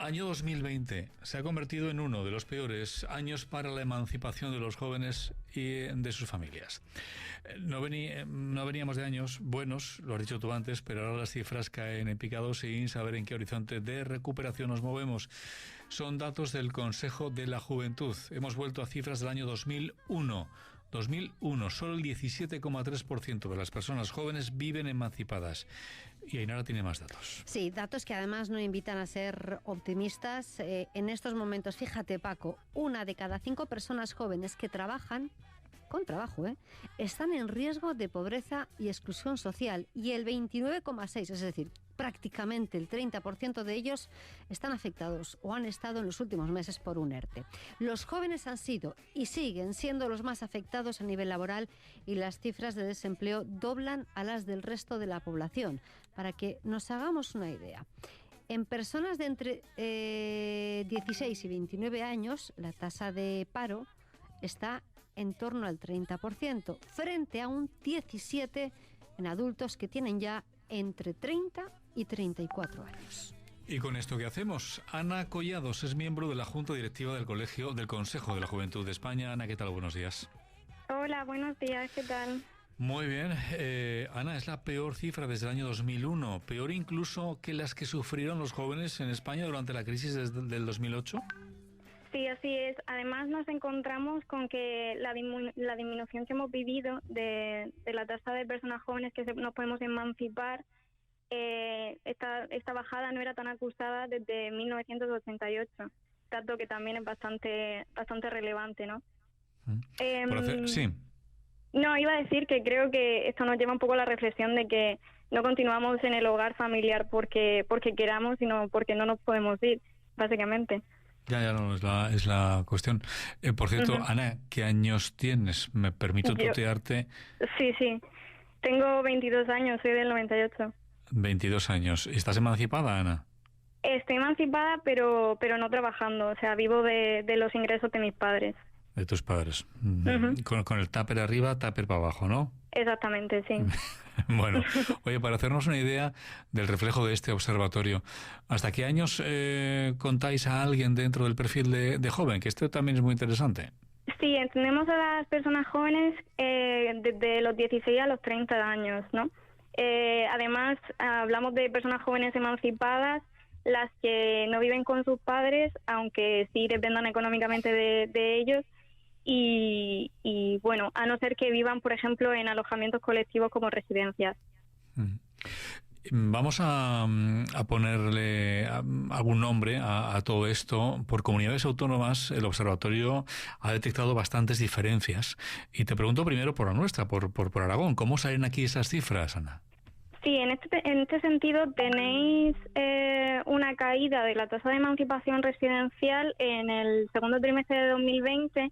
Año 2020 se ha convertido en uno de los peores años para la emancipación de los jóvenes y de sus familias. No veníamos de años buenos, lo has dicho tú antes, pero ahora las cifras caen en picado sin saber en qué horizonte de recuperación nos movemos. Son datos del Consejo de la Juventud. Hemos vuelto a cifras del año 2001. Solo el 17,3% de las personas jóvenes viven emancipadas. Y Ainara tiene más datos. Sí, datos que además nos invitan a ser optimistas. En estos momentos, fíjate, Paco, 1 de cada 5 personas jóvenes que trabajan, con trabajo, están en riesgo de pobreza y exclusión social. Y el 29,6%, es decir, prácticamente el 30% de ellos están afectados o han estado en los últimos meses por un ERTE. Los jóvenes han sido y siguen siendo los más afectados a nivel laboral y las cifras de desempleo doblan a las del resto de la población. Para que nos hagamos una idea, en personas de entre 16 y 29 años, la tasa de paro está en torno al 30%, frente a un 17% en adultos que tienen ya entre 30 y 34 años. ¿Y con esto qué hacemos? Ana Collados es miembro de la Junta Directiva del Consejo de la Juventud de España. Ana, ¿qué tal? Buenos días. Hola, buenos días, ¿qué tal? Muy bien. Ana, es la peor cifra desde el año 2001, peor incluso que las que sufrieron los jóvenes en España durante la crisis del 2008. Sí, así es. Además nos encontramos con que la disminución que hemos vivido de la tasa de personas jóvenes que nos podemos emancipar, esta bajada no era tan acusada desde 1988, dato que también es bastante relevante, ¿no? Sí. No, iba a decir que creo que esto nos lleva un poco a la reflexión de que no continuamos en el hogar familiar porque queramos, sino porque no nos podemos ir, básicamente. Ya no, es la cuestión. Por cierto, Ana, ¿qué años tienes? ¿Me permito tutearte? Sí. Tengo 22 años, soy del 98. 22 años. ¿Estás emancipada, Ana? Estoy emancipada, pero no trabajando. O sea, vivo de los ingresos de mis padres. De tus padres. Con el tupper arriba, tupper para abajo, ¿no? Exactamente, sí. Bueno, oye, para hacernos una idea del reflejo de este observatorio, ¿hasta qué años contáis a alguien dentro del perfil de joven? Que esto también es muy interesante. Sí, entendemos a las personas jóvenes desde los 16 a los 30 años, ¿no? Además, hablamos de personas jóvenes emancipadas, las que no viven con sus padres, aunque sí dependan económicamente de ellos. Y bueno, a no ser que vivan, por ejemplo, en alojamientos colectivos como residencias. Vamos a ponerle algún nombre a todo esto. Por comunidades autónomas, el observatorio ha detectado bastantes diferencias. Y te pregunto primero por la nuestra, por Aragón. ¿Cómo salen aquí esas cifras, Ana? Sí, en este sentido tenéis una caída de la tasa de emancipación residencial en el segundo trimestre de 2020,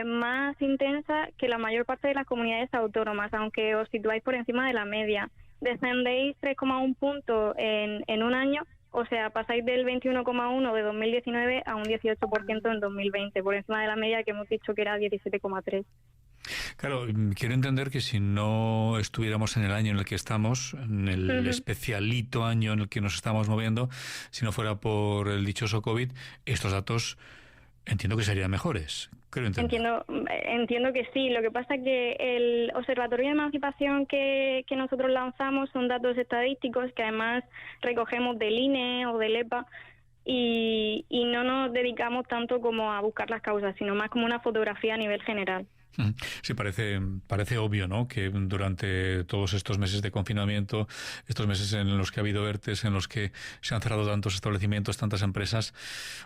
más intensa que la mayor parte de las comunidades autónomas, aunque os situáis por encima de la media. Descendéis 3,1 puntos en un año, o sea, pasáis del 21,1 de 2019 a un 18% en 2020, por encima de la media que hemos dicho que era 17,3. Claro, quiero entender que si no estuviéramos en el año en el que estamos, en el especialito año en el que nos estamos moviendo, si no fuera por el dichoso COVID, estos datos entiendo que serían mejores. Entiendo que sí. Lo que pasa es que el Observatorio de Emancipación que nosotros lanzamos son datos estadísticos que además recogemos del INE o del EPA y no nos dedicamos tanto como a buscar las causas, sino más como una fotografía a nivel general. Sí, parece obvio, ¿no?, que durante todos estos meses de confinamiento, estos meses en los que ha habido ERTEs, en los que se han cerrado tantos establecimientos, tantas empresas,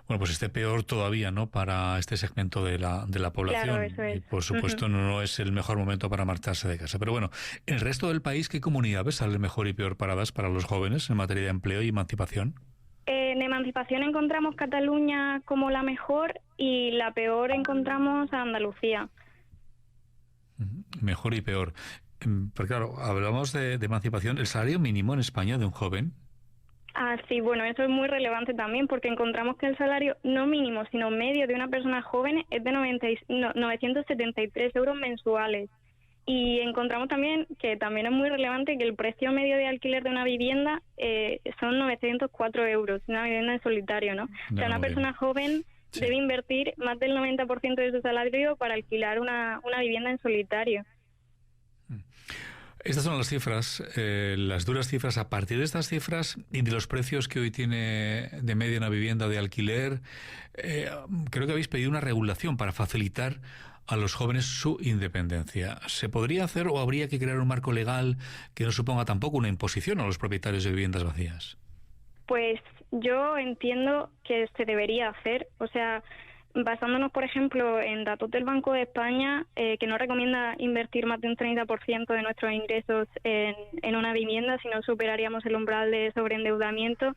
bueno, pues esté peor todavía, ¿no?, para este segmento de la población. Claro, eso es. Y por supuesto no es el mejor momento para marcharse de casa. Pero bueno, en el resto del país, ¿qué comunidades salen mejor y peor paradas para los jóvenes en materia de empleo y emancipación? En emancipación encontramos Cataluña como la mejor y la peor encontramos a Andalucía. Mejor y peor. Pero claro, hablamos de emancipación. ¿El salario mínimo en España de un joven? Sí, bueno, eso es muy relevante también porque encontramos que el salario no mínimo, sino medio de una persona joven es de 973 euros mensuales. Y encontramos también que también es muy relevante que el precio medio de alquiler de una vivienda son 904 euros, una vivienda en solitario, ¿no? O sea, una persona joven debe invertir más del 90% de su salario para alquilar una vivienda en solitario. Estas son las cifras, las duras cifras. A partir de estas cifras y de los precios que hoy tiene de media una vivienda de alquiler, creo que habéis pedido una regulación para facilitar a los jóvenes su independencia. ¿Se podría hacer o habría que crear un marco legal que no suponga tampoco una imposición a los propietarios de viviendas vacías? Pues yo entiendo que se debería hacer, o sea, basándonos, por ejemplo, en datos del Banco de España, que no recomienda invertir más de un 30% de nuestros ingresos en una vivienda, si no superaríamos el umbral de sobreendeudamiento.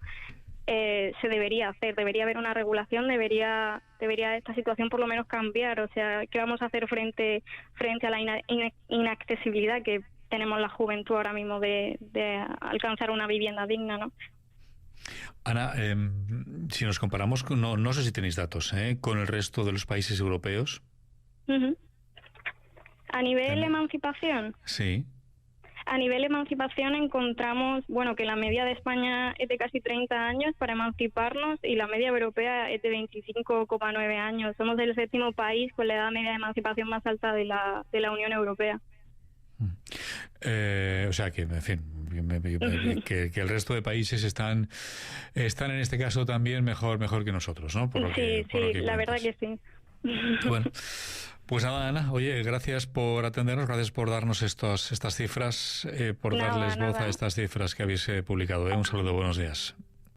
Se debería hacer, debería haber una regulación, debería esta situación por lo menos cambiar. O sea, ¿qué vamos a hacer frente a la inaccesibilidad que tenemos la juventud ahora mismo de alcanzar una vivienda digna, ¿no? Ana, si nos comparamos, no sé si tenéis datos, con el resto de los países europeos. Uh-huh. A nivel emancipación. Sí. A nivel emancipación encontramos, que la media de España es de casi 30 años para emanciparnos y la media europea es de 25,9 años. Somos el 7º país con la edad media de emancipación más alta de la Unión Europea. O sea que, en fin, que el resto de países están en este caso también mejor que nosotros, ¿no? Sí, la verdad que sí. Bueno, pues nada, Ana, oye, gracias por atendernos, gracias por darnos estas cifras, por darles voz a estas cifras que habéis publicado. Un saludo, buenos días.